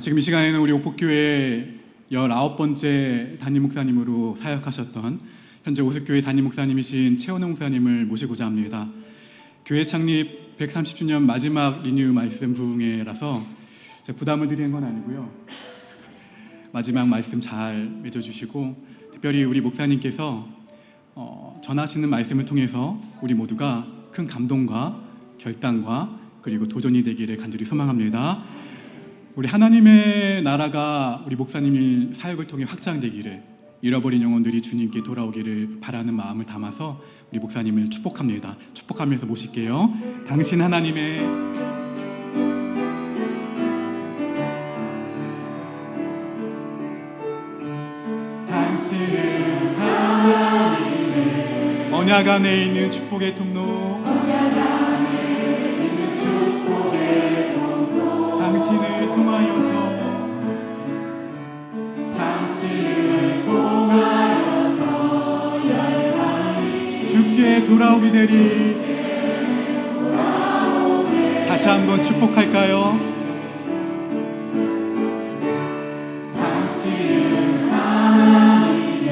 지금 이 시간에는 우리 오폭교회 19번째 담임 목사님으로 사역하셨던 현재 오습교회 담임 목사님이신 최원웅 목사님을 모시고자 합니다. 교회 창립 130주년 마지막 리뉴 말씀 부흥회라서 부담을 드리는 건 아니고요. 마지막 말씀 잘 맺어주시고, 특별히 우리 목사님께서 전하시는 말씀을 통해서 우리 모두가 큰 감동과 결단과 그리고 도전이 되기를 간절히 소망합니다. 우리 하나님의 나라가 우리 목사님이 사역을 통해 확장되기를, 잃어버린 영혼들이 주님께 돌아오기를 바라는 마음을 담아서 우리 목사님을 축복합니다. 축복하면서 모실게요. 당신 하나님의 당신은 하나님의 언약 안에 있는 축복의 통로, 당신을 통하여서 열방이 주께 돌아오게 되리. 다시 한번 축복할까요? 당신은 하나님의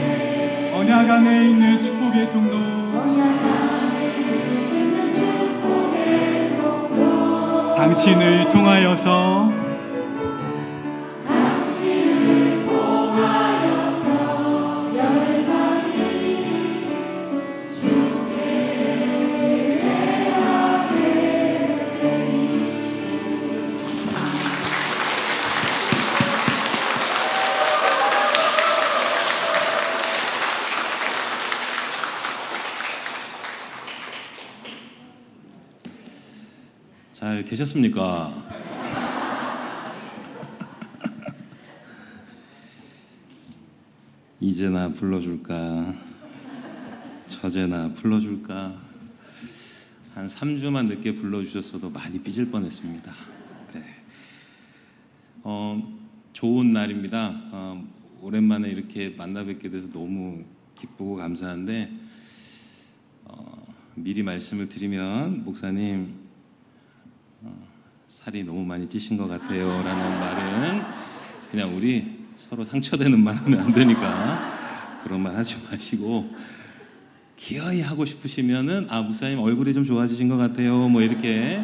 언약 안에 있는 축복의 통로, 당신을 통하여서 열방이 주께 잘 계셨습니까? 이제나 불러줄까? 저제나 불러줄까? 한 3주만 늦게 불러주셨어도 많이 삐질 뻔했습니다. 네. 좋은 날입니다. 오랜만에 이렇게 만나 뵙게 돼서 너무 기쁘고 감사한데, 미리 말씀을 드리면 목사님 살이 너무 많이 찌신 것 같아요 라는 말은 그냥 우리 서로 상처되는 말 하면 안 되니까 그런 말 하지 마시고, 기어이 하고 싶으시면은 목사님 얼굴이 좀 좋아지신 것 같아요 뭐 이렇게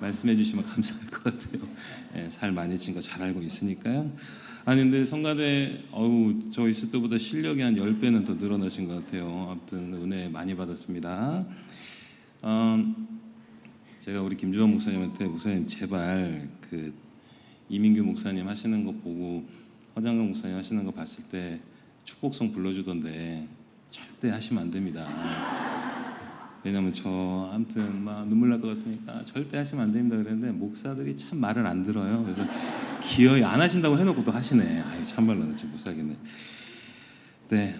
말씀해 주시면 감사할 것 같아요. 살 많이 찐 거 잘 알고 있으니까요. 아니 근데 성가대 저 있을 때보다 실력이 한 10배는 더 늘어나신 것 같아요. 아무튼 은혜 많이 받았습니다. 제가 우리 김주원 목사님한테 목사님 제발 그 이민규 목사님 하시는 거 보고 허장경 목사님 하시는 거 봤을 때 축복성 불러주던데 절대 하시면 안 됩니다. 왜냐면 저 아무튼 막 눈물 날 것 같으니까 절대 하시면 안 됩니다 그랬는데 목사들이 참 말을 안 들어요. 그래서 기어이 안 하신다고 해놓고 또 하시네. 참말로 나 지금 못 살겠네. 네,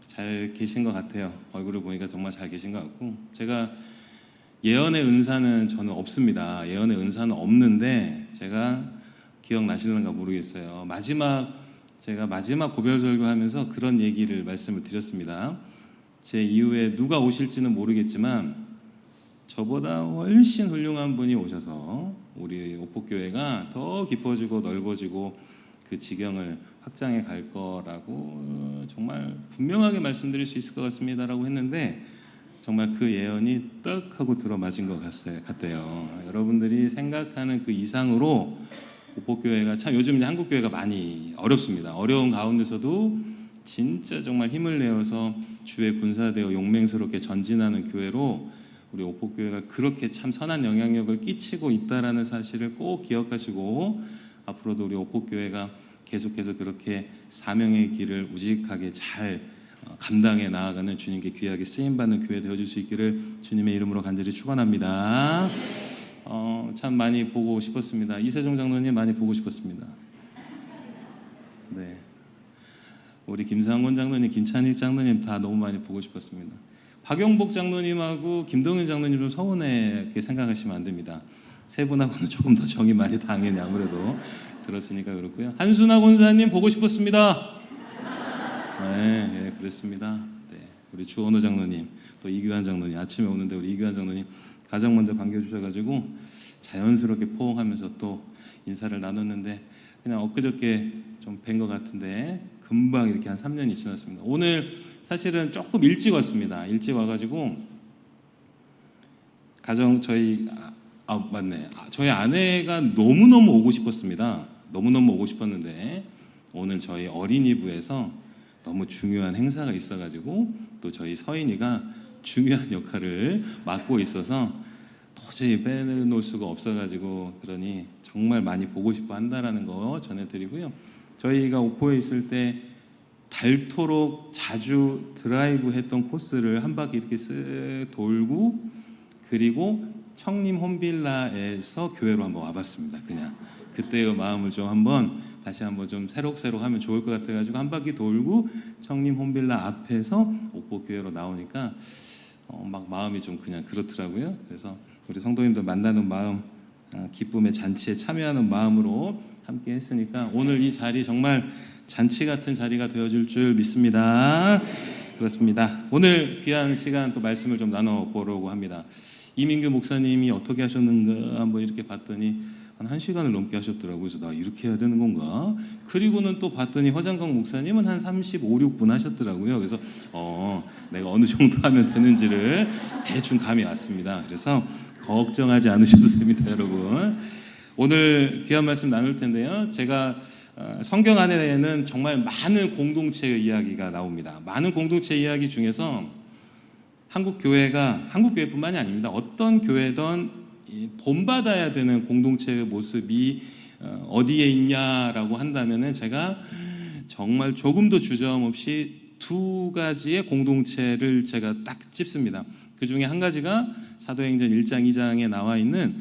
잘 계신 것 같아요. 얼굴을 보니까 정말 잘 계신 것 같고, 제가 예언의 은사는 저는 없습니다. 예언의 은사는 없는데 제가 기억나시는가 모르겠어요. 제가 마지막 고별 설교하면서 그런 얘기를 말씀을 드렸습니다. 제 이후에 누가 오실지는 모르겠지만 저보다 훨씬 훌륭한 분이 오셔서 우리 오폭교회가 더 깊어지고 넓어지고 그 지경을 확장해 갈 거라고 정말 분명하게 말씀드릴 수 있을 것 같습니다라고 했는데, 정말 그 예언이 떡 하고 들어맞은 것 같대요. 여러분들이 생각하는 그 이상으로 오폭교회가 참 요즘 이제 한국교회가 많이 어렵습니다. 어려운 가운데서도 진짜 정말 힘을 내어서 주의 군사되어 용맹스럽게 전진하는 교회로 우리 오폭교회가 그렇게 참 선한 영향력을 끼치고 있다라는 사실을 꼭 기억하시고, 앞으로도 우리 오폭교회가 계속해서 그렇게 사명의 길을 우직하게 잘 감당해 나아가는 주님께 귀하게 쓰임받는 교회 되어줄 수 있기를 주님의 이름으로 간절히 축원합니다. 참 많이 보고 싶었습니다. 이세종 장로님 많이 보고 싶었습니다. 네, 우리 김상곤 장로님, 김찬일 장로님 다 너무 많이 보고 싶었습니다. 박용복 장로님하고 김동일 장로님 좀 서운하게 생각하시면 안 됩니다. 세 분하고는 조금 더 정이 많이 당연히 아무래도 들었으니까 그렇고요. 한순아 권사님 보고 싶었습니다. 네, 그랬습니다. 네, 우리 주원호 장로님, 또 이규환 장로님, 아침에 오는데 우리 이규환 장로님 가장 먼저 반겨주셔가지고 자연스럽게 포옹하면서 또 인사를 나눴는데 그냥 엊그저께 좀 뵌 것 같은데 금방 이렇게 한 3년이 지났습니다. 오늘 사실은 조금 일찍 왔습니다. 일찍 와가지고 저희 아내가 너무너무 오고 싶었습니다. 너무너무 오고 싶었는데 오늘 저희 어린이부에서 너무 중요한 행사가 있어가지고 또 저희 서인이가 중요한 역할을 맡고 있어서 도저히 빼놓을 수가 없어가지고 그러니 정말 많이 보고 싶어 한다라는 거 전해드리고요. 저희가 오포에 있을 때 닳도록 자주 드라이브 했던 코스를 한 바퀴 이렇게 쓱 돌고 그리고 청림 홈빌라에서 교회로 한번 와봤습니다. 그냥 그때의 마음을 좀 한번 다시 한번 좀 새록새록 하면 좋을 것 같아가지고 한 바퀴 돌고 청림 홈빌라 앞에서 오포 교회로 나오니까 막 마음이 좀 그냥 그렇더라고요. 그래서 우리 성도님들 만나는 마음, 기쁨의 잔치에 참여하는 마음으로 함께 했으니까 오늘 이 자리 정말 잔치 같은 자리가 되어줄 줄 믿습니다. 그렇습니다. 오늘 귀한 시간 또 말씀을 좀 나눠보려고 합니다. 이민규 목사님이 어떻게 하셨는가 한번 이렇게 봤더니 한 1시간을 넘게 하셨더라고요. 그래서 나 이렇게 해야 되는 건가? 그리고는 또 봤더니 허장강 목사님은 한 35, 6분 하셨더라고요. 그래서 내가 어느 정도 하면 되는지를 대충 감이 왔습니다. 그래서 걱정하지 않으셔도 됩니다, 여러분. 오늘 귀한 말씀 나눌 텐데요. 제가 성경 안에는 정말 많은 공동체의 이야기가 나옵니다. 많은 공동체 이야기 중에서 한국 교회뿐만이 아닙니다. 어떤 교회든 본받아야 되는 공동체의 모습이 어디에 있냐라고 한다면은 제가 정말 조금도 주저함 없이 두 가지의 공동체를 제가 딱 찝습니다. 그 중에 한 가지가 사도행전 1장 2장에 나와 있는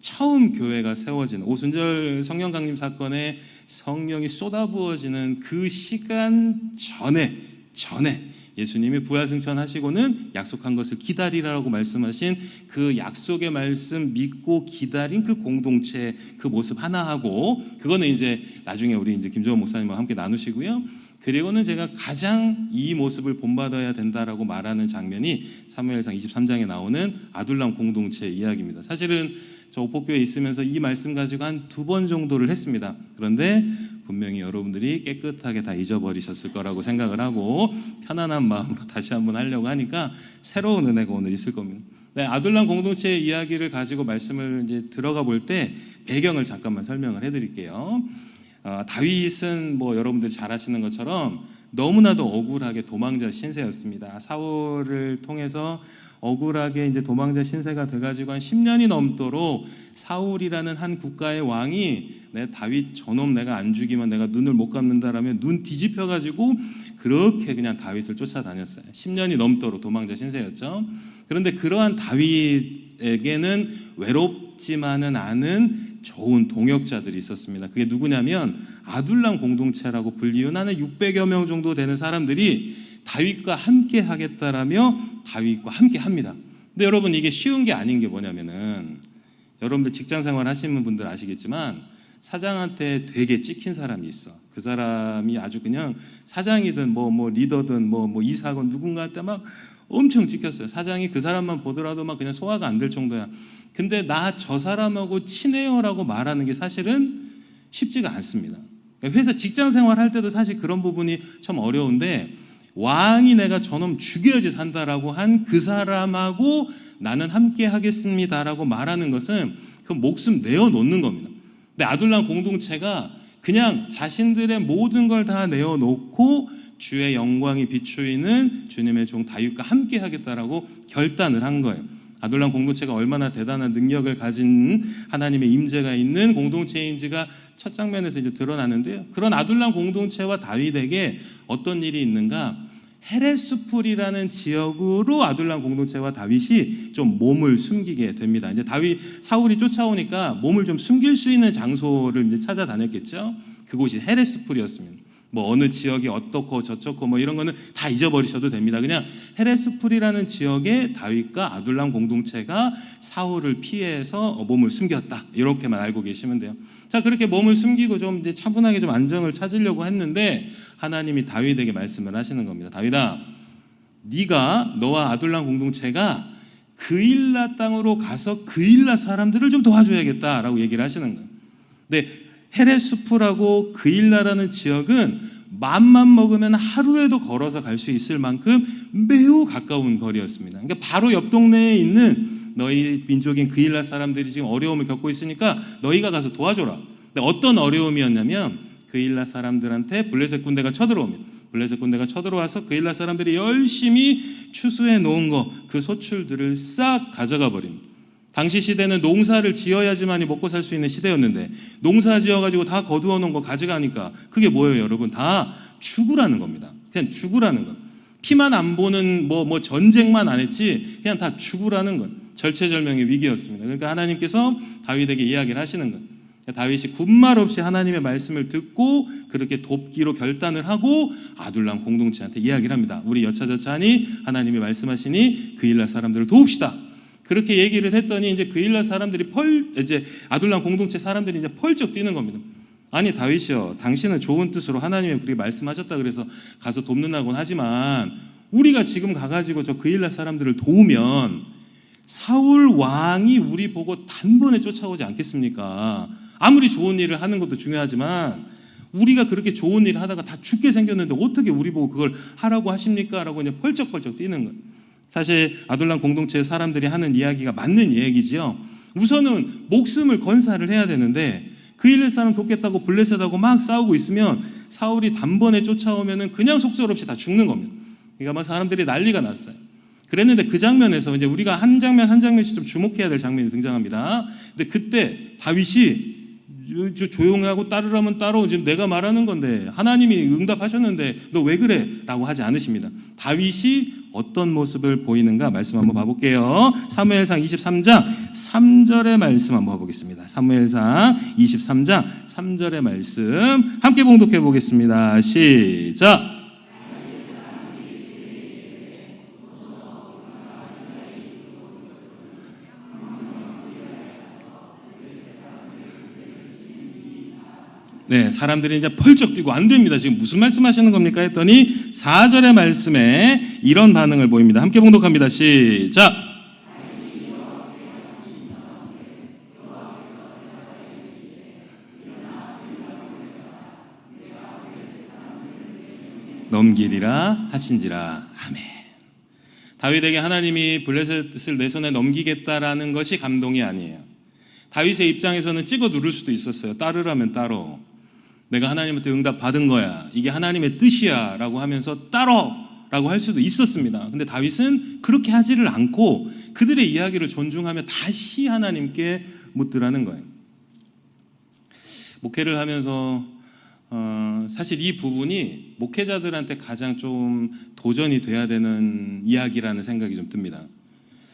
처음 교회가 세워지는 오순절 성령 강림 사건에 성령이 쏟아부어지는 그 시간 전에 예수님이 부활 승천하시고는 약속한 것을 기다리라고 말씀하신 그 약속의 말씀 믿고 기다린 그 공동체 그 모습 하나하고 그거는 이제 나중에 우리 이제 김조원 목사님과 함께 나누시고요. 그리고는 제가 가장 이 모습을 본받아야 된다라고 말하는 장면이 사무엘상 23장에 나오는 아둘람 공동체 이야기입니다. 사실은 저 오포교회에 있으면서 이 말씀 가지고 한 2번 정도를 했습니다. 그런데 분명히 여러분들이 깨끗하게 다 잊어버리셨을 거라고 생각을 하고 편안한 마음으로 다시 한번 하려고 하니까 새로운 은혜가 오늘 있을 겁니다. 네, 아둘람 공동체의 이야기를 가지고 말씀을 이제 들어가 볼 때 배경을 잠깐만 설명을 해드릴게요. 다윗은 뭐 여러분들이 잘 아시는 것처럼 너무나도 억울하게 도망자 신세였습니다. 사울을 통해서 억울하게 이제 도망자 신세가 돼가지고 한 10년이 넘도록 사울이라는 한 국가의 왕이 내 다윗 저놈 내가 안 죽이면 내가 눈을 못 감는다라면 눈 뒤집혀가지고 그렇게 그냥 다윗을 쫓아다녔어요. 10년이 넘도록 도망자 신세였죠. 그런데 그러한 다윗에게는 외롭지만은 않은 좋은 동역자들이 있었습니다. 그게 누구냐면 아둘람 공동체라고 불리운 한 600여 명 정도 되는 사람들이 다윗과 함께 하겠다라며 다윗과 함께 합니다. 근데 여러분 이게 쉬운 게 아닌 게 뭐냐면은 여러분들 직장 생활 하시는 분들 아시겠지만 사장한테 되게 찍힌 사람이 있어. 그 사람이 아주 그냥 사장이든 뭐 리더든 뭐 이사건 누군가한테 막 엄청 찍혔어요. 사장이 그 사람만 보더라도 막 그냥 소화가 안 될 정도야. 근데 나 저 사람하고 친해요라고 말하는 게 사실은 쉽지가 않습니다. 회사 직장 생활 할 때도 사실 그런 부분이 참 어려운데 왕이 내가 저놈 죽여야지 산다라고 한 그 사람하고 나는 함께 하겠습니다라고 말하는 것은 그 목숨 내어놓는 겁니다. 근데 아둘람 공동체가 그냥 자신들의 모든 걸 다 내어놓고 주의 영광이 비추이는 주님의 종 다윗과 함께 하겠다라고 결단을 한 거예요. 아둘람 공동체가 얼마나 대단한 능력을 가진 하나님의 임재가 있는 공동체인지가 첫 장면에서 이제 드러나는데요. 그런 아둘람 공동체와 다윗에게 어떤 일이 있는가? 헤레스풀이라는 지역으로 아둘람 공동체와 다윗이 좀 몸을 숨기게 됩니다. 이제 사울이 쫓아오니까 몸을 좀 숨길 수 있는 장소를 이제 찾아다녔겠죠. 그곳이 헤레스풀이었습니다. 뭐 어느 지역이 어떻고 저쩌고 뭐 이런 거는 다 잊어버리셔도 됩니다. 그냥 헤레스풀이라는 지역에 다윗과 아둘람 공동체가 사울을 피해서 몸을 숨겼다. 이렇게만 알고 계시면 돼요. 자, 그렇게 몸을 숨기고 좀 이제 차분하게 좀 안정을 찾으려고 했는데 하나님이 다윗에게 말씀을 하시는 겁니다. 다윗아, 네가 너와 아둘람 공동체가 그일라 땅으로 가서 그일라 사람들을 좀 도와줘야겠다라고 얘기를 하시는 거예요. 근데 헤레스프라고 그일라라는 지역은 맘만 먹으면 하루에도 걸어서 갈 수 있을 만큼 매우 가까운 거리였습니다. 그러니까 바로 옆 동네에 있는 너희 민족인 그일라 사람들이 지금 어려움을 겪고 있으니까 너희가 가서 도와줘라. 근데 어떤 어려움이었냐면 그일라 사람들한테 블레셋 군대가 쳐들어옵니다. 블레셋 군대가 쳐들어와서 그일라 사람들이 열심히 추수해 놓은 그 소출들을 싹 가져가 버립니다. 당시 시대는 농사를 지어야지만이 먹고 살 수 있는 시대였는데 농사 지어가지고 다 거두어 놓은 거 가져가니까 그게 뭐예요, 여러분? 다 죽으라는 겁니다. 그냥 죽으라는 것. 피만 안 보는 뭐 전쟁만 안 했지 그냥 다 죽으라는 것. 절체절명의 위기였습니다. 그러니까 하나님께서 다윗에게 이야기를 하시는 것. 다윗이 군말 없이 하나님의 말씀을 듣고 그렇게 돕기로 결단을 하고 아둘람 공동체한테 이야기를 합니다. 우리 여차저차하니 하나님이 말씀하시니 그일라 사람들을 도웁시다. 그렇게 얘기를 했더니 이제 그일라 사람들이 이제 아둘람 공동체 사람들이 이제 펄쩍 뛰는 겁니다. 아니 다윗이요, 당신은 좋은 뜻으로 하나님이 그렇게 말씀하셨다 그래서 가서 돕는다고는 하지만 우리가 지금 가가지고 저 그일라 사람들을 도우면 사울 왕이 우리 보고 단번에 쫓아오지 않겠습니까? 아무리 좋은 일을 하는 것도 중요하지만 우리가 그렇게 좋은 일을 하다가 다 죽게 생겼는데 어떻게 우리 보고 그걸 하라고 하십니까? 라고 이제 펄쩍펄쩍 뛰는 거예요. 사실 아둘람 공동체 사람들이 하는 이야기가 맞는 얘기지요. 우선은 목숨을 건사를 해야 되는데 그일라 사람 돕겠다고 블레셋하고 막 싸우고 있으면 사울이 단번에 쫓아오면은 그냥 속절없이 다 죽는 겁니다. 그러니까 막 사람들이 난리가 났어요. 그랬는데 그 장면에서 이제 우리가 한 장면 한 장면씩 좀 주목해야 될 장면이 등장합니다. 근데 그때 다윗이 조용하고 따르라면 따로 지금 내가 말하는 건데 하나님이 응답하셨는데 너 왜 그래? 라고 하지 않으십니다. 다윗이 어떤 모습을 보이는가 말씀 한번 봐볼게요. 사무엘상 23장 3절의 말씀 한번 봐보겠습니다. 사무엘상 23장 3절의 말씀 함께 봉독해 보겠습니다. 시작. 네, 사람들이 이제 펄쩍 뛰고 안 됩니다. 지금 무슨 말씀하시는 겁니까? 했더니 4절의 말씀에 이런 반응을 보입니다. 함께 봉독합니다. 시작. 넘기리라 하신지라. 아멘. 다윗에게 하나님이 블레셋을 내 손에 넘기겠다라는 것이 감동이 아니에요. 다윗의 입장에서는 찍어 누를 수도 있었어요. 따르라면 따로. 내가 하나님한테 응답 받은 거야. 이게 하나님의 뜻이야. 라고 하면서 따로! 라고 할 수도 있었습니다. 근데 다윗은 그렇게 하지를 않고 그들의 이야기를 존중하며 다시 하나님께 묻더라는 거예요. 목회를 하면서 사실 이 부분이 목회자들한테 가장 좀 도전이 돼야 되는 이야기라는 생각이 좀 듭니다.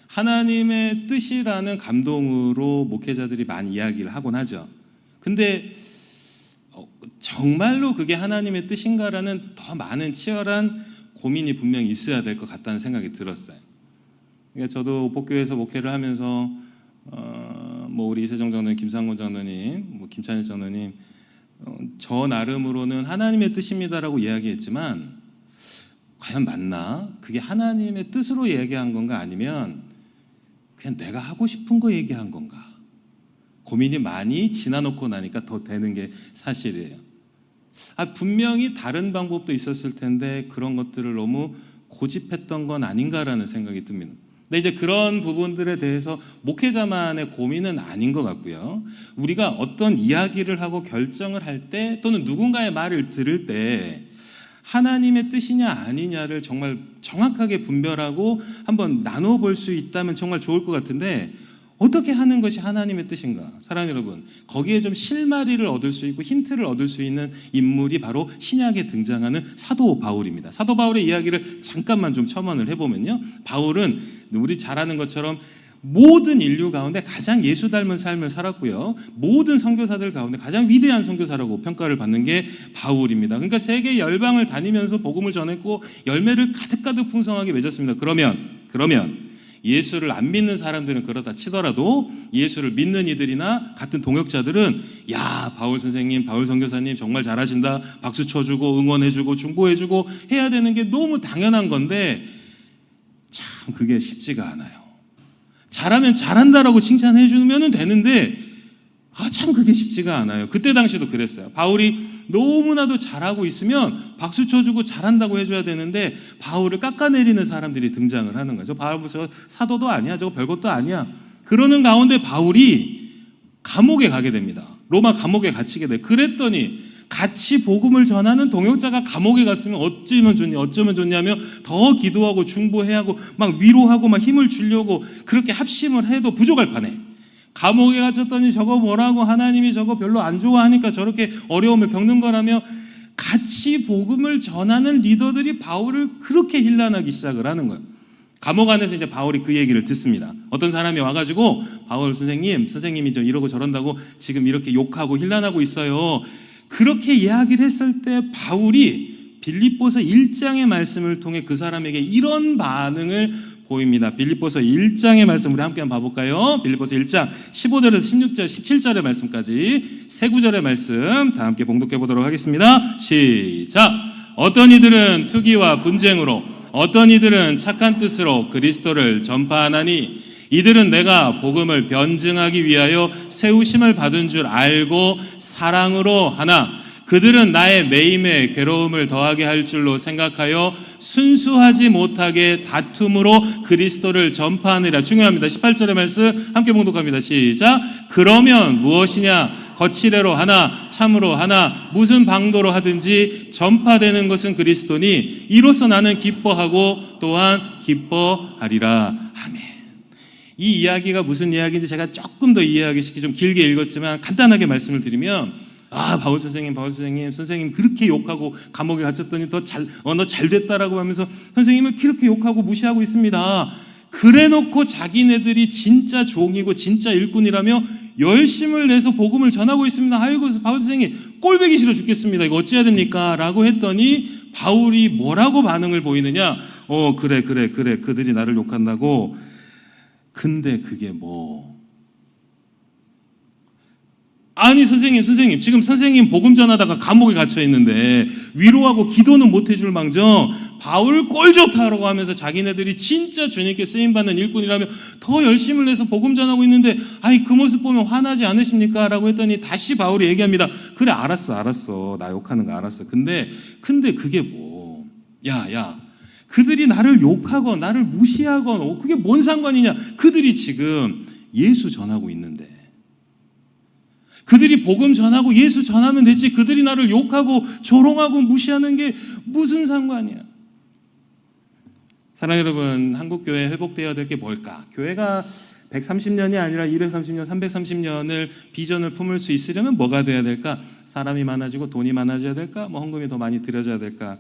하나님의 뜻이라는 감동으로 목회자들이 많이 이야기를 하곤 하죠. 근데 정말로 그게 하나님의 뜻인가라는 더 많은 치열한 고민이 분명히 있어야 될 것 같다는 생각이 들었어요. 그러니까 저도 복교에서 목회를 하면서 뭐 우리 이세정 장로님, 김상곤 장로님, 뭐 김찬일 장로님 저 나름으로는 하나님의 뜻입니다라고 이야기했지만 과연 맞나? 그게 하나님의 뜻으로 얘기한 건가 아니면 그냥 내가 하고 싶은 거 얘기한 건가? 고민이 많이 지나놓고 나니까 더 되는 게 사실이에요. 분명히 다른 방법도 있었을 텐데 그런 것들을 너무 고집했던 건 아닌가라는 생각이 듭니다. 근데 이제 그런 부분들에 대해서 목회자만의 고민은 아닌 것 같고요. 우리가 어떤 이야기를 하고 결정을 할 때 또는 누군가의 말을 들을 때 하나님의 뜻이냐 아니냐를 정말 정확하게 분별하고 한번 나눠볼 수 있다면 정말 좋을 것 같은데 어떻게 하는 것이 하나님의 뜻인가? 사랑하는 여러분, 거기에 좀 실마리를 얻을 수 있고 힌트를 얻을 수 있는 인물이 바로 신약에 등장하는 사도 바울입니다. 사도 바울의 이야기를 잠깐만 좀 첨언을 해보면요, 바울은 우리 잘 아는 것처럼 모든 인류 가운데 가장 예수 닮은 삶을 살았고요, 모든 선교사들 가운데 가장 위대한 선교사라고 평가를 받는 게 바울입니다. 그러니까 세계 열방을 다니면서 복음을 전했고 열매를 가득가득 풍성하게 맺었습니다. 그러면 예수를 안 믿는 사람들은 그렇다 치더라도 예수를 믿는 이들이나 같은 동역자들은 야, 바울 선생님, 바울 선교사님 정말 잘하신다, 박수 쳐주고 응원해주고 중보해주고 해야 되는 게 너무 당연한 건데 참 그게 쉽지가 않아요. 잘하면 잘한다라고 칭찬해 주면 되는데 참 그게 쉽지가 않아요. 그때 당시도 그랬어요. 바울이 너무나도 잘하고 있으면 박수 쳐주고 잘한다고 해줘야 되는데 바울을 깎아내리는 사람들이 등장을 하는 거죠. 바울 무슨 사도도 아니야, 저거 별것도 아니야. 그러는 가운데 바울이 감옥에 가게 됩니다. 로마 감옥에 갇히게 돼. 그랬더니 같이 복음을 전하는 동역자가 감옥에 갔으면 어쩌면 좋냐며 더 기도하고 중보해야 하고 막 위로하고 막 힘을 주려고 그렇게 합심을 해도 부족할 판에 감옥에 갇혔더니 저거 뭐라고 하나님이 저거 별로 안 좋아하니까 저렇게 어려움을 겪는 거라며 같이 복음을 전하는 리더들이 바울을 그렇게 힐난하기 시작을 하는 거예요. 감옥 안에서 이제 바울이 그 얘기를 듣습니다. 어떤 사람이 와가지고 바울 선생님이 좀 이러고 저런다고 지금 이렇게 욕하고 힐난하고 있어요. 그렇게 이야기를 했을 때 바울이 빌립보서 1장의 말씀을 통해 그 사람에게 이런 반응을 보입니다. 빌립보서 1장의 말씀 우리 함께 한번 봐볼까요? 빌립보서 1장 15절에서 16절, 17절의 말씀까지 세 구절의 말씀 다 함께 봉독해 보도록 하겠습니다. 시작! 어떤 이들은 투기와 분쟁으로 어떤 이들은 착한 뜻으로 그리스도를 전파하나니 이들은 내가 복음을 변증하기 위하여 세우심을 받은 줄 알고 사랑으로 하나 그들은 나의 매임에 괴로움을 더하게 할 줄로 생각하여 순수하지 못하게 다툼으로 그리스도를 전파하느라. 중요합니다. 18절의 말씀 함께 봉독합니다. 시작! 그러면 무엇이냐? 거칠애로 하나 참으로 하나 무슨 방도로 하든지 전파되는 것은 그리스도니 이로써 나는 기뻐하고 또한 기뻐하리라. 아멘. 이 이야기가 무슨 이야기인지 제가 조금 더 이해하기 쉽게 좀 길게 읽었지만 간단하게 말씀을 드리면 바울 선생님 그렇게 욕하고 감옥에 갇혔더니 너 잘 됐다라고 하면서 선생님을 그렇게 욕하고 무시하고 있습니다. 그래놓고 자기네들이 진짜 종이고 진짜 일꾼이라며 열심을 내서 복음을 전하고 있습니다. 아이고 바울 선생님 꼴보기 싫어 죽겠습니다. 이거 어찌해야 됩니까? 라고 했더니 바울이 뭐라고 반응을 보이느냐? 그래 그들이 나를 욕한다고. 근데 그게 뭐? 아니 선생님 지금 선생님 복음 전하다가 감옥에 갇혀 있는데 위로하고 기도는 못 해줄 망정 바울 꼴 좋다라고 하면서 자기네들이 진짜 주님께 쓰임받는 일꾼이라며 더 열심을 내서 복음 전하고 있는데 그 모습 보면 화나지 않으십니까? 라고 했더니 다시 바울이 얘기합니다. 그래 알았어 나 욕하는 거 알았어. 근데 그게 뭐? 야 그들이 나를 욕하건 나를 무시하건 그게 뭔 상관이냐? 그들이 지금 예수 전하고 있는데 그들이 복음 전하고 예수 전하면 되지 그들이 나를 욕하고 조롱하고 무시하는 게 무슨 상관이야? 사랑하는 여러분, 한국교회 회복되어야 될 게 뭘까? 교회가 130년이 아니라 230년, 330년을 비전을 품을 수 있으려면 뭐가 돼야 될까? 사람이 많아지고 돈이 많아져야 될까? 헌금이 더 많이 들여져야 될까?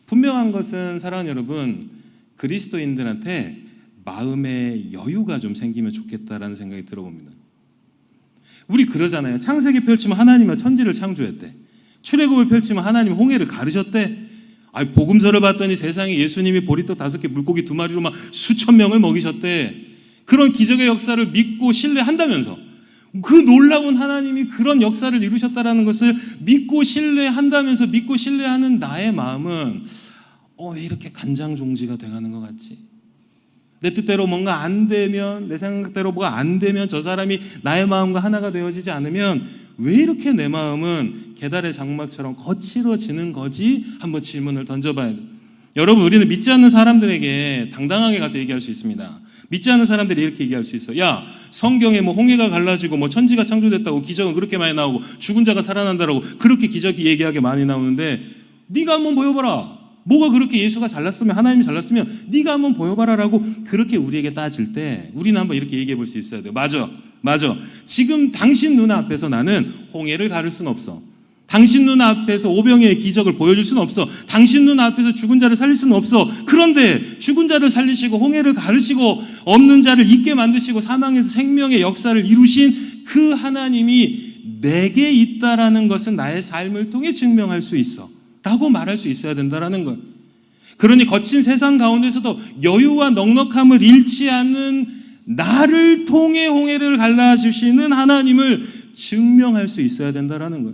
분명한 것은 사랑하는 여러분, 그리스도인들한테 마음의 여유가 좀 생기면 좋겠다라는 생각이 들어봅니다. 우리 그러잖아요. 창세기 펼치면 하나님은 천지를 창조했대. 출애굽을 펼치면 하나님 홍해를 가르셨대. 복음서를 봤더니 세상에 예수님이 보리떡 5개 물고기 2마리로 막 수천 명을 먹이셨대. 그런 기적의 역사를 믿고 신뢰한다면서 그 놀라운 하나님이 그런 역사를 이루셨다라는 것을 믿고 신뢰한다면서 믿고 신뢰하는 나의 마음은 왜 이렇게 간장종지가 돼가는 것 같지? 내 뜻대로 뭔가 안 되면 내 생각대로 뭐가 안 되면 저 사람이 나의 마음과 하나가 되어지지 않으면 왜 이렇게 내 마음은 계달의 장막처럼 거칠어지는 거지? 한번 질문을 던져봐야 돼요. 여러분 우리는 믿지 않는 사람들에게 당당하게 가서 얘기할 수 있습니다. 믿지 않는 사람들이 이렇게 얘기할 수 있어요. 야 성경에 홍해가 갈라지고 천지가 창조됐다고 기적은 그렇게 많이 나오고 죽은 자가 살아난다라고 그렇게 기적이 얘기하게 많이 나오는데 네가 한번 보여봐라. 뭐가 그렇게 예수가 잘났으면 하나님이 잘났으면 네가 한번 보여봐라라고 그렇게 우리에게 따질 때 우리는 한번 이렇게 얘기해 볼 수 있어야 돼요. 맞아. 지금 당신 눈앞에서 나는 홍해를 가를 수는 없어. 당신 눈앞에서 오병이의 기적을 보여줄 수는 없어. 당신 눈앞에서 죽은 자를 살릴 수는 없어. 그런데 죽은 자를 살리시고 홍해를 가르시고 없는 자를 있게 만드시고 사망에서 생명의 역사를 이루신 그 하나님이 내게 있다라는 것은 나의 삶을 통해 증명할 수 있어 라고 말할 수 있어야 된다라는 것. 그러니 거친 세상 가운데서도 여유와 넉넉함을 잃지 않는 나를 통해 홍해를 갈라주시는 하나님을 증명할 수 있어야 된다라는 것.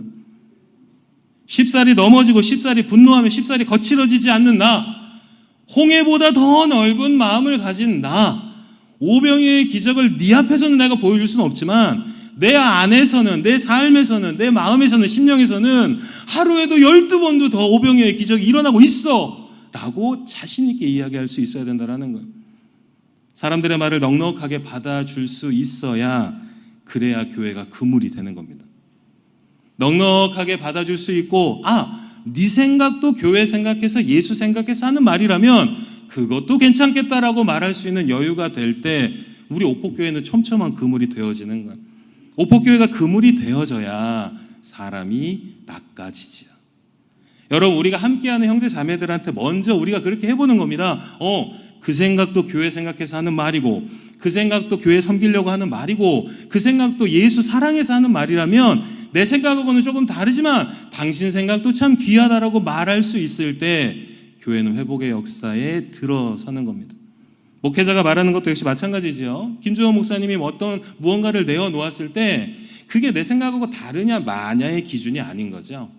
쉽사리 넘어지고 쉽사리 분노하며 쉽사리 거칠어지지 않는 나, 홍해보다 더 넓은 마음을 가진 나, 오병이어의 기적을 네 앞에서는 내가 보여줄 수는 없지만 내 안에서는, 내 삶에서는, 내 마음에서는, 심령에서는 하루에도 12번도 더 오병이어의 기적이 일어나고 있어 라고 자신 있게 이야기할 수 있어야 된다는 거예요. 사람들의 말을 넉넉하게 받아줄 수 있어야, 그래야 교회가 그물이 되는 겁니다. 넉넉하게 받아줄 수 있고, 네 생각도 교회 생각해서, 예수 생각해서 하는 말이라면 그것도 괜찮겠다라고 말할 수 있는 여유가 될 때 우리 오폭교회는 촘촘한 그물이 되어지는 거예요. 오폭교회가 그물이 되어져야 사람이 낚아지지요. 여러분, 우리가 함께하는 형제 자매들한테 먼저 우리가 그렇게 해보는 겁니다. 그 생각도 교회 생각해서 하는 말이고, 그 생각도 교회 섬기려고 하는 말이고, 그 생각도 예수 사랑해서 하는 말이라면 내 생각하고는 조금 다르지만 당신 생각도 참 귀하다라고 말할 수 있을 때 교회는 회복의 역사에 들어서는 겁니다. 목회자가 말하는 것도 역시 마찬가지지요. 김주원 목사님이 어떤 무언가를 내어놓았을 때 그게 내 생각하고 다르냐 마냐의 기준이 아닌 거죠.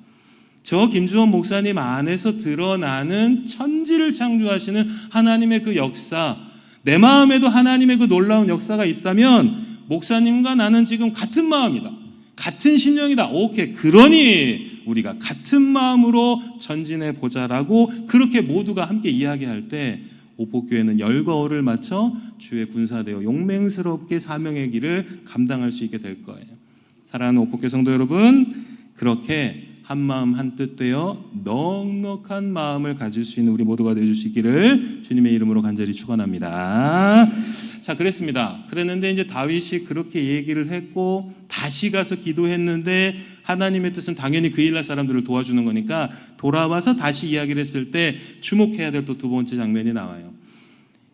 저 김주원 목사님 안에서 드러나는 천지를 창조하시는 하나님의 그 역사, 내 마음에도 하나님의 그 놀라운 역사가 있다면 목사님과 나는 지금 같은 마음이다, 같은 심령이다. 오케이, 그러니 우리가 같은 마음으로 전진해 보자라고 그렇게 모두가 함께 이야기할 때 오폭교회는 열과 어를 맞춰 주의 군사되어 용맹스럽게 사명의 길을 감당할 수 있게 될 거예요. 사랑하는 오폭교회 성도 여러분, 그렇게 한 마음 한 뜻 되어 넉넉한 마음을 가질 수 있는 우리 모두가 되어줄 수 있기를 주님의 이름으로 간절히 축원합니다. 자, 그랬는데 이제 다윗이 그렇게 얘기를 했고 다시 가서 기도했는데 하나님의 뜻은 당연히 그 일날 사람들을 도와주는 거니까 돌아와서 다시 이야기를 했을 때 주목해야 될 또 두 번째 장면이 나와요.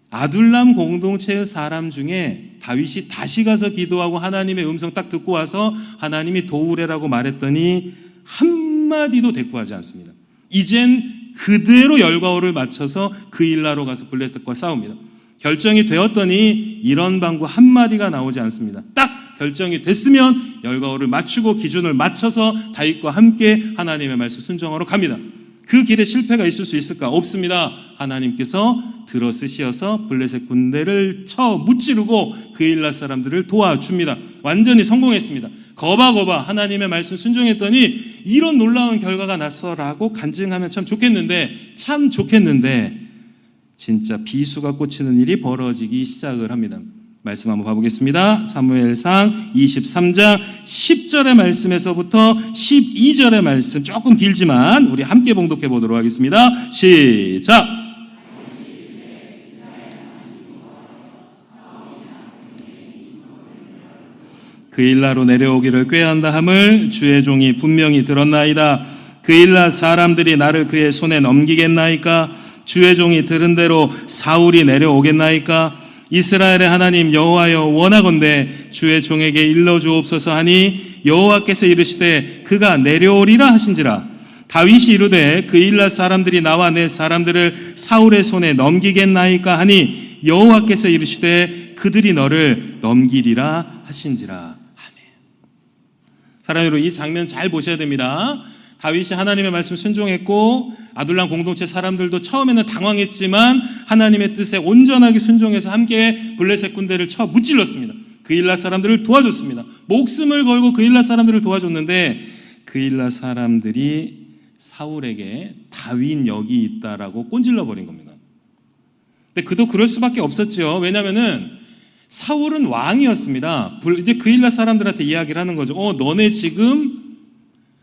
아둘람 공동체의 사람 중에 다윗이 다시 가서 기도하고 하나님의 음성 딱 듣고 와서 하나님이 도우래라고 말했더니 한마디도 대꾸하지 않습니다. 이젠 그대로 열과 어를 맞춰서 그 일나로 가서 블레셋과 싸웁니다. 결정이 되었더니 이런 방구 한마디가 나오지 않습니다. 딱 결정이 됐으면 열과 어를 맞추고 기준을 맞춰서 다윗과 함께 하나님의 말씀 순종하러 갑니다. 그 길에 실패가 있을 수 있을까? 없습니다. 하나님께서 들어쓰시어서 블레셋 군대를 쳐 무찌르고 그 일날 사람들을 도와줍니다. 완전히 성공했습니다. 거봐 하나님의 말씀 순종했더니 이런 놀라운 결과가 났어라고 간증하면 참 좋겠는데 진짜 비수가 꽂히는 일이 벌어지기 시작을 합니다. 말씀 한번 봐보겠습니다. 사무엘상 23장 10절의 말씀에서부터 12절의 말씀, 조금 길지만 우리 함께 봉독해 보도록 하겠습니다. 시작! 그 일나로 내려오기를 꾀한다 함을 주의 종이 분명히 들었나이다. 그 일나 사람들이 나를 그의 손에 넘기겠나이까? 주의 종이 들은 대로 사울이 내려오겠나이까? 이스라엘의 하나님 여호와여, 원하건대 주의 종에게 일러주옵소서 하니 여호와께서 이르시되 그가 내려오리라 하신지라. 다윗이 이르되 그 일날 사람들이 나와 내 사람들을 사울의 손에 넘기겠나이까 하니 여호와께서 이르시되 그들이 너를 넘기리라 하신지라. 사랑하는 여러분, 이 장면 잘 보셔야 됩니다. 다윗이 하나님의 말씀 순종했고 아둘람 공동체 사람들도 처음에는 당황했지만 하나님의 뜻에 온전하게 순종해서 함께 블레셋 군대를 쳐 무찔렀습니다. 그 일날 사람들을 도와줬습니다. 목숨을 걸고 그 일날 사람들을 도와줬는데 그 일날 사람들이 사울에게 다윗 여기 있다라고 꼰질러 버린 겁니다. 근데 그도 그럴 수밖에 없었죠. 왜냐하면은 사울은 왕이었습니다. 이제 그 일날 사람들한테 이야기를 하는 거죠. 너네 지금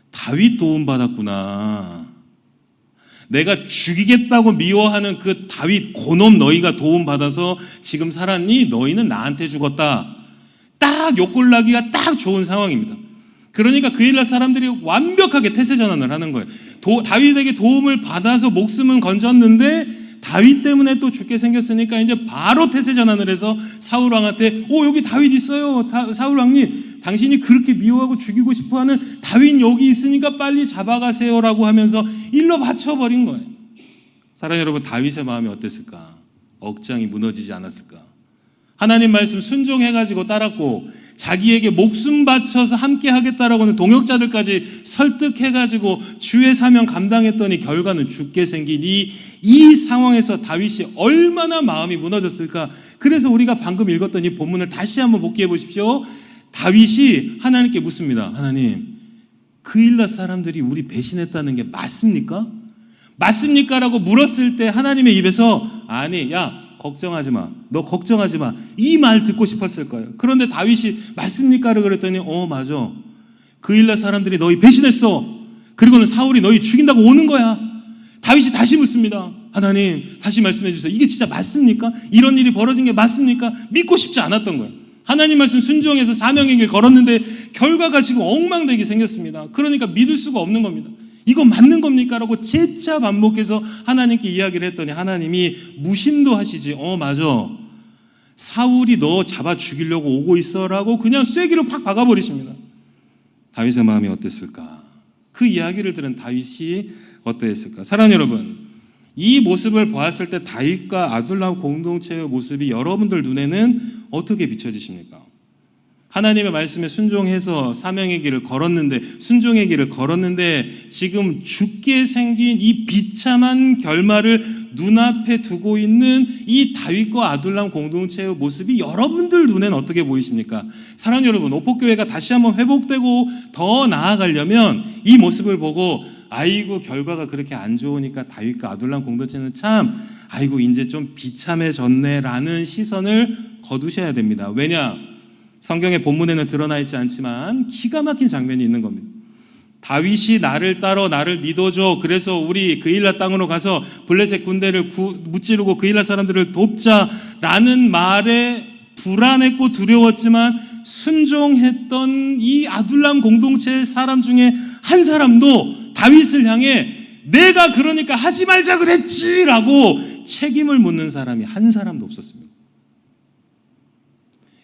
다윗 도움 받았구나. 내가 죽이겠다고 미워하는 그 다윗 고놈 너희가 도움 받아서 지금 살았니? 너희는 나한테 죽었다. 딱 욕골나기가 딱 좋은 상황입니다. 그러니까 그 일날 사람들이 완벽하게 태세 전환을 하는 거예요. 다윗에게 도움을 받아서 목숨은 건졌는데 다윗 때문에 또 죽게 생겼으니까 이제 바로 태세 전환을 해서 사울 왕한테 여기 다윗 있어요. 사울 왕님, 당신이 그렇게 미워하고 죽이고 싶어하는 다윗 여기 있으니까 빨리 잡아가세요라고 하면서 일러 바쳐버린 거예요. 사랑하는 여러분, 다윗의 마음이 어땠을까? 억장이 무너지지 않았을까? 하나님 말씀 순종해가지고 따랐고 자기에게 목숨 바쳐서 함께 하겠다라고 하는 동역자들까지 설득해가지고 주의 사명 감당했더니 결과는 죽게 생긴 이 상황에서 다윗이 얼마나 마음이 무너졌을까? 그래서 우리가 방금 읽었던 이 본문을 다시 한번 복기해 보십시오. 다윗이 하나님께 묻습니다. 하나님, 그일라 사람들이 우리 배신했다는 게 맞습니까? 맞습니까? 라고 물었을 때 하나님의 입에서 아니, 야, 걱정하지 마. 너 걱정하지 마. 이 말 듣고 싶었을 거예요. 그런데 다윗이 맞습니까? 라고 그랬더니 맞아. 그일라 사람들이 너희 배신했어. 그리고는 사울이 너희 죽인다고 오는 거야. 다윗이 다시 묻습니다. 하나님, 다시 말씀해 주세요. 이게 진짜 맞습니까? 이런 일이 벌어진 게 맞습니까? 믿고 싶지 않았던 거예요. 하나님 말씀 순종해서 사명의 길 걸었는데 결과가 지금 엉망되게 생겼습니다. 그러니까 믿을 수가 없는 겁니다. 이거 맞는 겁니까? 라고 재차 반복해서 하나님께 이야기를 했더니 하나님이 무심도 하시지. 맞아. 사울이 너 잡아 죽이려고 오고 있어. 라고 그냥 쐐기로 팍 박아버리십니다. 다윗의 마음이 어땠을까? 그 이야기를 들은 다윗이 어떠했을까? 사랑하는 여러분, 이 모습을 보았을 때 다윗과 아둘람 공동체의 모습이 여러분들 눈에는 어떻게 비춰지십니까? 하나님의 말씀에 순종해서 사명의 길을 걸었는데, 순종의 길을 걸었는데 지금 죽게 생긴 이 비참한 결말을 눈앞에 두고 있는 이 다윗과 아둘람 공동체의 모습이 여러분들 눈에는 어떻게 보이십니까? 사랑하는 여러분, 오포교회가 다시 한번 회복되고 더 나아가려면 이 모습을 보고 아이고 결과가 그렇게 안 좋으니까 다윗과 아둘람 공동체는 참 아이고 이제 좀 비참해졌네라는 시선을 거두셔야 됩니다. 왜냐? 성경의 본문에는 드러나 있지 않지만 기가 막힌 장면이 있는 겁니다. 다윗이 나를 따러 나를 믿어줘. 그래서 우리 그일라 땅으로 가서 블레셋 군대를 무찌르고 그일라 사람들을 돕자라는 말에 불안했고 두려웠지만 순종했던 이 아둘람 공동체의 사람 중에 한 사람도 다윗을 향해 내가 그러니까 하지 말자 그랬지라고 책임을 묻는 사람이 한 사람도 없었습니다.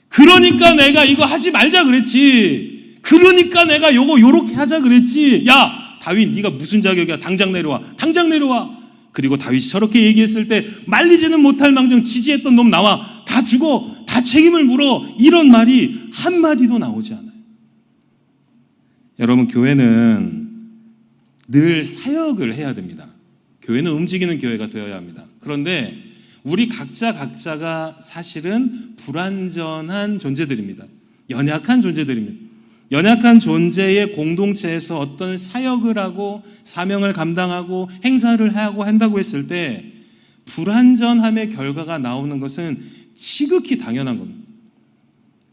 그러니까 내가 이거 하지 말자 그랬지. 그러니까 내가 요렇게 하자 그랬지. 야, 다윗 네가 무슨 자격이야? 당장 내려와. 당장 내려와. 그리고 다윗이 저렇게 얘기했을 때 말리지는 못할 망정 지지했던 놈 나와. 다 죽어. 다 책임을 물어. 이런 말이 한마디도 나오지 않아요. 여러분, 교회는 늘 사역을 해야 됩니다. 교회는 움직이는 교회가 되어야 합니다. 그런데 우리 각자가 사실은 불완전한 존재들입니다. 연약한 존재들입니다. 연약한 존재의 공동체에서 어떤 사역을 하고 사명을 감당하고 행사를 하고 한다고 했을 때 불완전함의 결과가 나오는 것은 지극히 당연한 겁니다.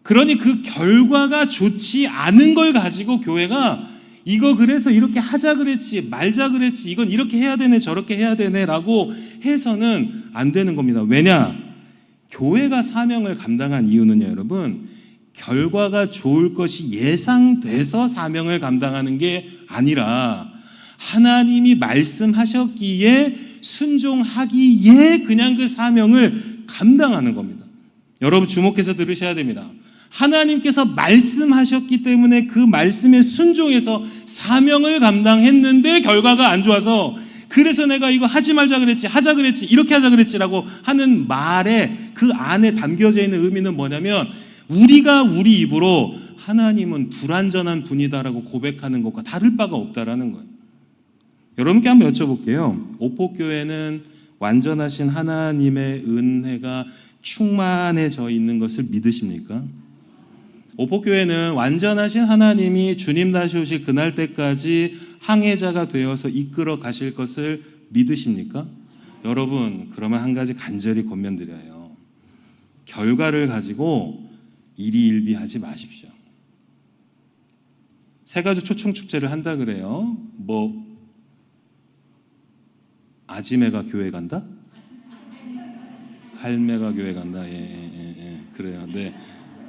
그러니 그 결과가 좋지 않은 걸 가지고 교회가 이거 그래서 이렇게 하자 그랬지 말자 그랬지 이건 이렇게 해야 되네 저렇게 해야 되네 라고 해서는 안 되는 겁니다. 왜냐? 교회가 사명을 감당한 이유는요, 여러분, 결과가 좋을 것이 예상돼서 사명을 감당하는 게 아니라 하나님이 말씀하셨기에 순종하기에 그냥 그 사명을 감당하는 겁니다. 여러분 주목해서 들으셔야 됩니다. 하나님께서 말씀하셨기 때문에 그 말씀에 순종해서 사명을 감당했는데 결과가 안 좋아서 그래서 내가 이거 하지 말자 그랬지 하자 그랬지 이렇게 하자 그랬지라고 하는 말에 그 안에 담겨져 있는 의미는 뭐냐면 우리가 우리 입으로 하나님은 불완전한 분이다라고 고백하는 것과 다를 바가 없다라는 거예요. 여러분께 한번 여쭤볼게요. 오포교회는 완전하신 하나님의 은혜가 충만해져 있는 것을 믿으십니까? 오포교회는 완전하신 하나님이 주님 다시 오실 그날 때까지 항해자가 되어서 이끌어 가실 것을 믿으십니까? 여러분, 그러면 한 가지 간절히 권면드려요. 결과를 가지고 일희일비하지 마십시오. 세가지 초청축제를 한다 그래요. 아지매가 교회 간다? 할매가 교회 간다? 예. 그래요. 네.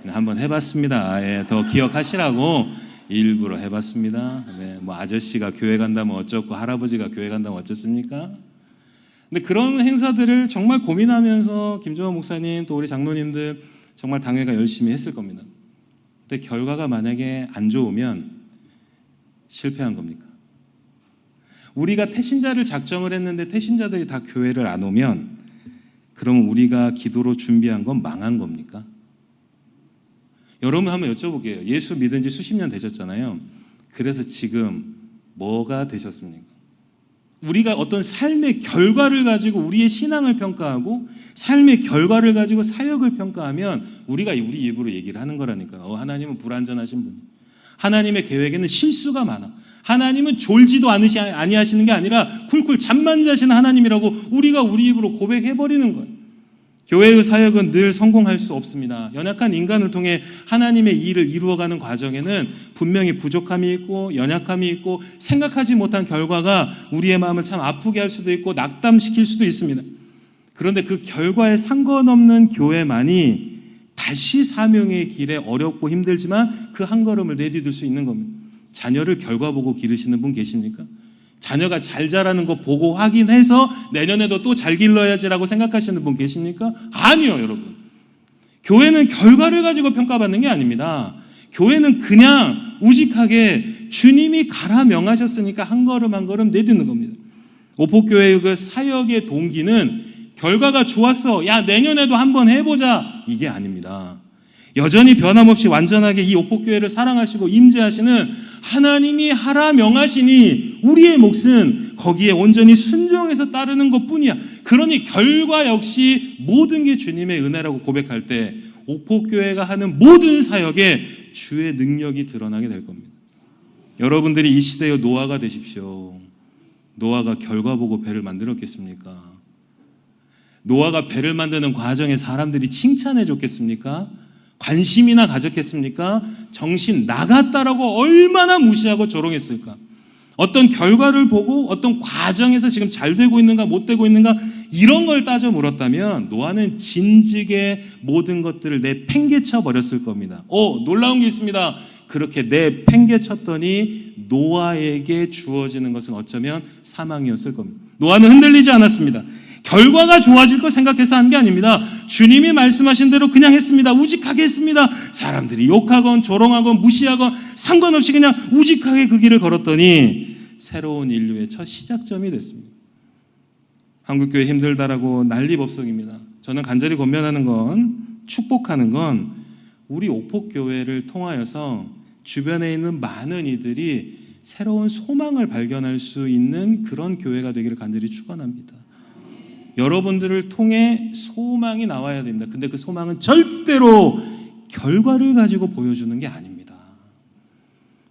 한번 해봤습니다. 예, 더 기억하시라고 일부러 해봤습니다. 네, 아저씨가 교회 간다면 어쩌고 할아버지가 교회 간다면 어쩌습니까? 근데 그런 행사들을 정말 고민하면서 김정원 목사님 또 우리 장로님들 정말 당회가 열심히 했을 겁니다. 근데 결과가 만약에 안 좋으면 실패한 겁니까? 우리가 태신자를 작정을 했는데 태신자들이 다 교회를 안 오면 그러면 우리가 기도로 준비한 건 망한 겁니까? 여러분 한번 여쭤볼게요. 예수 믿은 지 수십 년 되셨잖아요. 그래서 지금 뭐가 되셨습니까? 우리가 어떤 삶의 결과를 가지고 우리의 신앙을 평가하고 삶의 결과를 가지고 사역을 평가하면 우리가 우리 입으로 얘기를 하는 거라니까요. 하나님은 불완전하신 분. 하나님의 계획에는 실수가 많아. 하나님은 졸지도 아니하시는 게 아니라 쿨쿨 잠만 자시는 하나님이라고 우리가 우리 입으로 고백해버리는 거예요. 교회의 사역은 늘 성공할 수 없습니다. 연약한 인간을 통해 하나님의 일을 이루어가는 과정에는 분명히 부족함이 있고 연약함이 있고 생각하지 못한 결과가 우리의 마음을 참 아프게 할 수도 있고 낙담시킬 수도 있습니다. 그런데 그 결과에 상관없는 교회만이 다시 사명의 길에 어렵고 힘들지만 그 한 걸음을 내디딜 수 있는 겁니다. 자녀를 결과 보고 기르시는 분 계십니까? 자녀가 잘 자라는 거 보고 확인해서 내년에도 또 잘 길러야지라고 생각하시는 분 계십니까? 아니요, 여러분. 교회는 결과를 가지고 평가받는 게 아닙니다. 교회는 그냥 우직하게 주님이 가라 명하셨으니까 한 걸음 한 걸음 내딛는 겁니다. 오포교회의 그 사역의 동기는 결과가 좋았어, 야 내년에도 한번 해보자, 이게 아닙니다. 여전히 변함없이 완전하게 이 오포교회를 사랑하시고 임재하시는 하나님이 하라 명하시니 우리의 몫은 거기에 온전히 순종해서 따르는 것뿐이야. 그러니 결과 역시 모든 게 주님의 은혜라고 고백할 때 오포교회가 하는 모든 사역에 주의 능력이 드러나게 될 겁니다. 여러분들이 이 시대의 노아가 되십시오. 노아가 결과 보고 배를 만들었겠습니까? 노아가 배를 만드는 과정에 사람들이 칭찬해 줬겠습니까? 관심이나 가졌겠습니까? 정신 나갔다라고 얼마나 무시하고 조롱했을까? 어떤 결과를 보고 어떤 과정에서 지금 잘 되고 있는가 못 되고 있는가 이런 걸 따져 물었다면 노아는 진즉에 모든 것들을 내팽개쳐 버렸을 겁니다. 놀라운 게 있습니다. 그렇게 내팽개쳤더니 노아에게 주어지는 것은 어쩌면 사망이었을 겁니다. 노아는 흔들리지 않았습니다. 결과가 좋아질 거 생각해서 한 게 아닙니다. 주님이 말씀하신 대로 그냥 했습니다. 우직하게 했습니다. 사람들이 욕하건 조롱하건 무시하건 상관없이 그냥 우직하게 그 길을 걸었더니 새로운 인류의 첫 시작점이 됐습니다. 한국교회 힘들다라고 난리법석입니다. 저는 간절히 권면하는 건, 축복하는 건 우리 오포교회를 통하여서 주변에 있는 많은 이들이 새로운 소망을 발견할 수 있는 그런 교회가 되기를 간절히 축원합니다. 여러분들을 통해 소망이 나와야 됩니다. 근데 그 소망은 절대로 결과를 가지고 보여주는 게 아닙니다.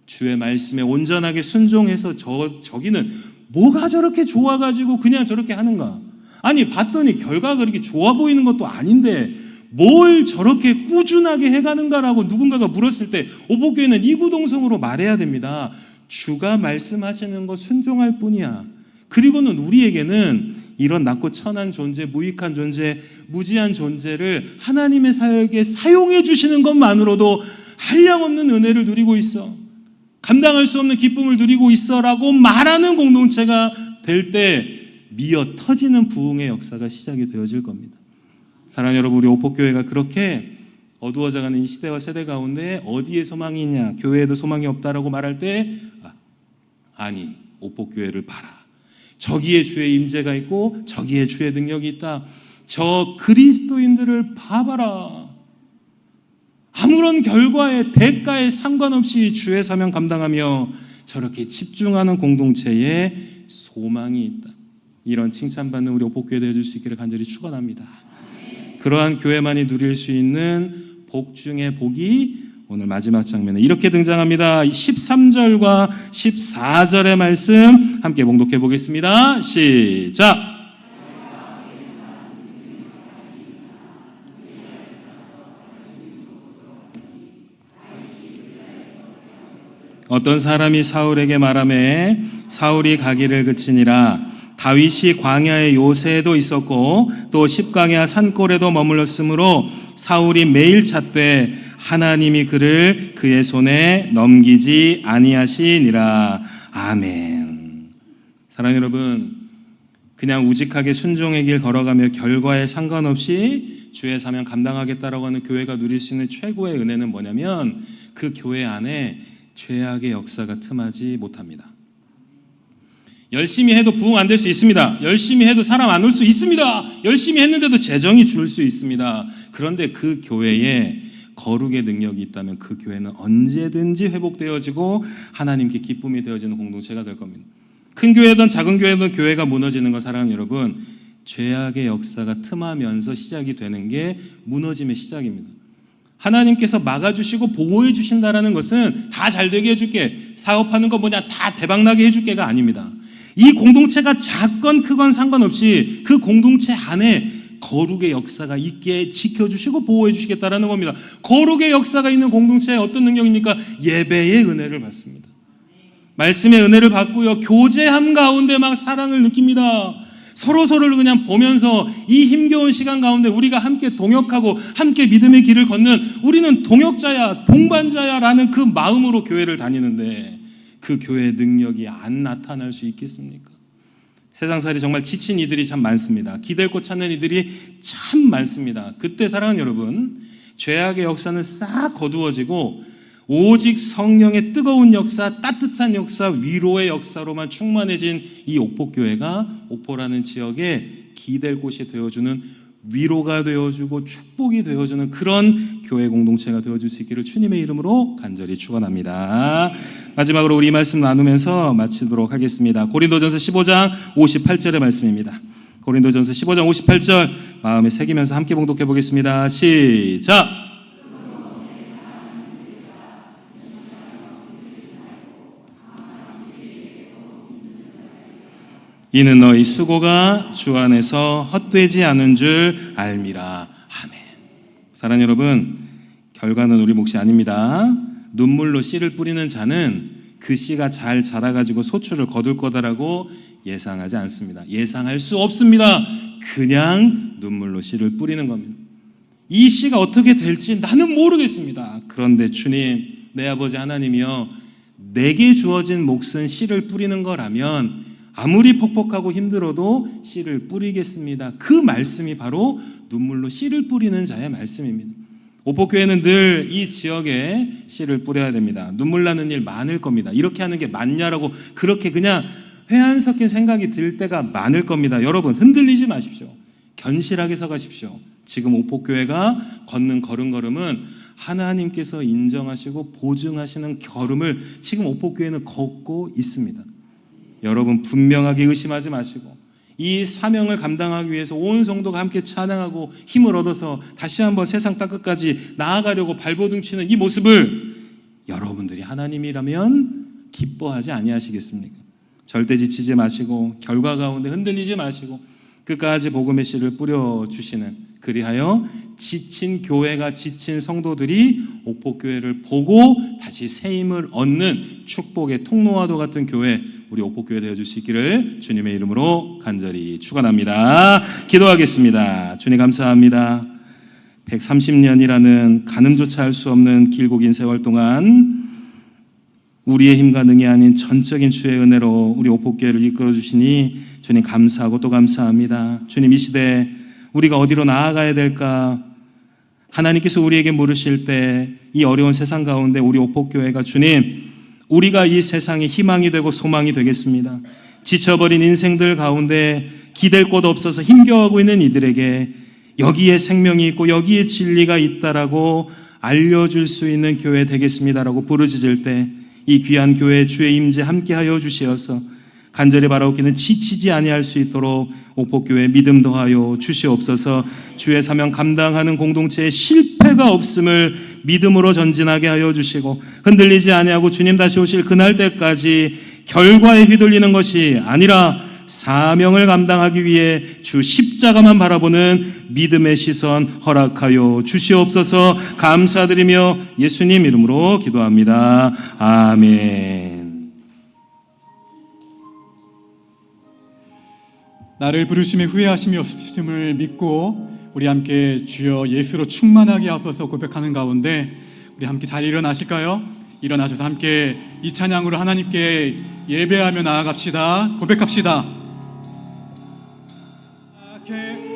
주의 말씀에 온전하게 순종해서 저기는 뭐가 저렇게 좋아가지고 그냥 저렇게 하는가? 아니 봤더니 결과가 그렇게 좋아 보이는 것도 아닌데 뭘 저렇게 꾸준하게 해가는가라고 누군가가 물었을 때 오복교회는 이구동성으로 말해야 됩니다. 주가 말씀하시는 거 순종할 뿐이야. 그리고는 우리에게는 이런 낮고 천한 존재, 무익한 존재, 무지한 존재를 하나님의 사역에 사용해 주시는 것만으로도 한량없는 은혜를 누리고 있어, 감당할 수 없는 기쁨을 누리고 있어라고 말하는 공동체가 될 때 미어 터지는 부흥의 역사가 시작이 되어질 겁니다. 사랑하는 여러분, 우리 오포교회가 그렇게 어두워져가는 이 시대와 세대 가운데 어디에 소망이 있냐, 교회에도 소망이 없다라고 말할 때 아니, 오포교회를 봐라. 저기에 주의 임재가 있고 저기에 주의 능력이 있다. 저 그리스도인들을 봐봐라. 아무런 결과에 대가에 상관없이 주의 사명 감당하며 저렇게 집중하는 공동체에 소망이 있다. 이런 칭찬받는 우리 오포교회 되어줄 수 있기를 간절히 축원합니다. 그러한 교회만이 누릴 수 있는 복 중의 복이 오늘 마지막 장면에 이렇게 등장합니다. 13절과 14절의 말씀 함께 봉독해 보겠습니다. 시작. 어떤 사람이 사울에게 말하매 사울이 가기를 그치니라. 다윗이 광야의 요새에도 있었고 또 십광야 산골에도 머물렀으므로 사울이 매일 찾되 하나님이 그를 그의 손에 넘기지 아니하시니라. 아멘. 사랑하는 여러분, 그냥 우직하게 순종의 길 걸어가며 결과에 상관없이 주의 사명 감당하겠다라고 하는 교회가 누릴 수 있는 최고의 은혜는 뭐냐면 그 교회 안에 죄악의 역사가 틈하지 못합니다. 열심히 해도 부흥 안 될 수 있습니다. 열심히 해도 사람 안 올 수 있습니다. 열심히 했는데도 재정이 줄 수 있습니다. 그런데 그 교회에 거룩의 능력이 있다면 그 교회는 언제든지 회복되어지고 하나님께 기쁨이 되어지는 공동체가 될 겁니다. 큰 교회든 작은 교회든 교회가 무너지는 건 사랑하는 여러분, 죄악의 역사가 틈하면서 시작이 되는 게 무너짐의 시작입니다. 하나님께서 막아주시고 보호해 주신다는 것은 다 잘되게 해줄게, 사업하는 거 뭐냐 다 대박나게 해줄게가 아닙니다. 이 공동체가 작건 크건 상관없이 그 공동체 안에 거룩의 역사가 있게 지켜주시고 보호해 주시겠다라는 겁니다. 거룩의 역사가 있는 공동체에 어떤 능력입니까? 예배의 은혜를 받습니다. 말씀의 은혜를 받고요, 교제함 가운데 막 사랑을 느낍니다. 서로를 그냥 보면서 이 힘겨운 시간 가운데 우리가 함께 동역하고 함께 믿음의 길을 걷는, 우리는 동역자야 동반자야 라는 그 마음으로 교회를 다니는데 그 교회의 능력이 안 나타날 수 있겠습니까? 세상살이 정말 지친 이들이 참 많습니다. 기댈 곳 찾는 이들이 참 많습니다. 그때 사랑하는 여러분, 죄악의 역사는 싹 거두어지고 오직 성령의 뜨거운 역사, 따뜻한 역사, 위로의 역사로만 충만해진 이 옥포교회가 옥포라는 지역에 기댈 곳이 되어주는, 위로가 되어주고 축복이 되어주는 그런 교회 공동체가 되어줄 수 있기를 주님의 이름으로 간절히 축원합니다. 마지막으로 우리 말씀 나누면서 마치도록 하겠습니다. 고린도전서 15장 58절의 말씀입니다. 고린도전서 15장 58절 마음에 새기면서 함께 봉독해 보겠습니다. 시작! 이는 너희 수고가 주 안에서 헛되지 않은 줄 알미라. 아멘. 사랑하는 여러분, 결과는 우리 몫이 아닙니다. 눈물로 씨를 뿌리는 자는 그 씨가 잘 자라가지고 소출을 거둘 거다라고 예상하지 않습니다. 예상할 수 없습니다. 그냥 눈물로 씨를 뿌리는 겁니다. 이 씨가 어떻게 될지 나는 모르겠습니다. 그런데 주님, 내 아버지 하나님이여, 내게 주어진 몫은 씨를 뿌리는 거라면 아무리 퍽퍽하고 힘들어도 씨를 뿌리겠습니다. 그 말씀이 바로 눈물로 씨를 뿌리는 자의 말씀입니다. 옥포교회는 늘 이 지역에 씨를 뿌려야 됩니다. 눈물 나는 일 많을 겁니다. 이렇게 하는 게 맞냐라고 그렇게 그냥 회한 섞인 생각이 들 때가 많을 겁니다. 여러분, 흔들리지 마십시오. 견실하게 서가십시오. 지금 옥포교회가 걷는 걸음걸음은 하나님께서 인정하시고 보증하시는 걸음을 지금 옥포교회는 걷고 있습니다. 여러분, 분명하게 의심하지 마시고 이 사명을 감당하기 위해서 온 성도가 함께 찬양하고 힘을 얻어서 다시 한번 세상 땅끝까지 나아가려고 발버둥치는 이 모습을 여러분들이 하나님이라면 기뻐하지 아니하시겠습니까? 절대 지치지 마시고 결과 가운데 흔들리지 마시고 끝까지 복음의 씨를 뿌려주시는, 그리하여 지친 교회가, 지친 성도들이 옥포교회를 보고 다시 새 힘을 얻는 축복의 통로와도 같은 교회, 우리 옥포교회 되어줄 수 있기를 주님의 이름으로 간절히 축원합니다. 기도하겠습니다. 주님 감사합니다. 130년이라는 가늠조차 할 수 없는 길고 긴 세월 동안 우리의 힘과 능이 아닌 전적인 주의 은혜로 우리 옥포교회를 이끌어주시니 주님 감사하고 또 감사합니다. 주님, 이 시대 우리가 어디로 나아가야 될까? 하나님께서 우리에게 물으실 때 이 어려운 세상 가운데 우리 옥포교회가 주님, 우리가 이 세상의 희망이 되고 소망이 되겠습니다. 지쳐버린 인생들 가운데 기댈 곳 없어서 힘겨워하고 있는 이들에게 여기에 생명이 있고 여기에 진리가 있다라고 알려줄 수 있는 교회 되겠습니다라고 부르짖을 때 이 귀한 교회 주의 임재 함께하여 주시어서 간절히 바라옵기는 지치지 아니할 수 있도록 옥포교회 믿음 더하여 주시옵소서. 주의 사명 감당하는 공동체에 실패가 없음을 믿음으로 전진하게 하여 주시고 흔들리지 아니하고 주님 다시 오실 그날 때까지 결과에 휘둘리는 것이 아니라 사명을 감당하기 위해 주 십자가만 바라보는 믿음의 시선 허락하여 주시옵소서. 감사드리며 예수님 이름으로 기도합니다. 아멘. 나를 부르심에 후회하심이 없으심을 믿고 우리 함께 주여 예수로 충만하게 하옵소서 고백하는 가운데 우리 함께 잘 일어나실까요? 일어나셔서 함께 이 찬양으로 하나님께 예배하며 나아갑시다. 고백합시다.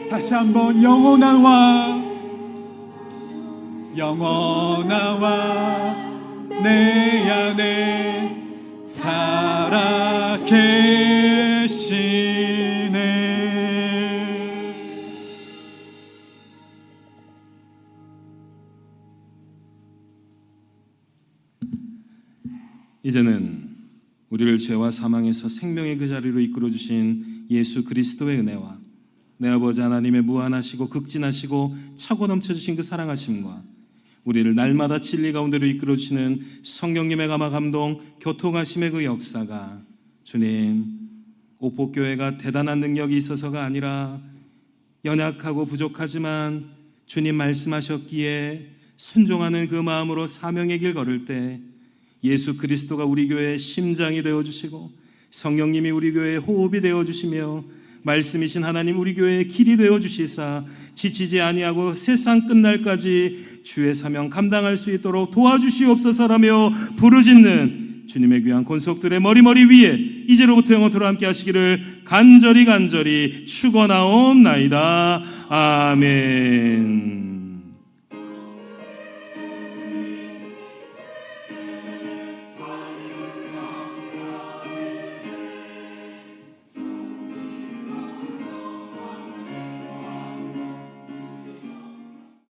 다시 한번 영원하와 내 안에 살아 계시네. 이제는 우리를 죄와 사망에서 생명의 그 자리로 이끌어 주신 예수 그리스도의 은혜와 내 아버지 하나님의 무한하시고 극진하시고 차고 넘쳐주신 그 사랑하심과 우리를 날마다 진리 가운데로 이끌어 주시는 성령님의 감화 감동 교통하심의 그 역사가 주님, 오포교회가 대단한 능력이 있어서가 아니라 연약하고 부족하지만 주님 말씀하셨기에 순종하는 그 마음으로 사명의 길 걸을 때 예수 그리스도가 우리 교회의 심장이 되어주시고 성령님이 우리 교회의 호흡이 되어주시며 말씀이신 하나님 우리 교회의 길이 되어주시사 지치지 아니하고 세상 끝날까지 주의 사명 감당할 수 있도록 도와주시옵소서라며 부르짖는 주님의 귀한 권속들의 머리머리 위에 이제로부터 영원토록 함께 하시기를 간절히 축원하옵나이다. 아멘.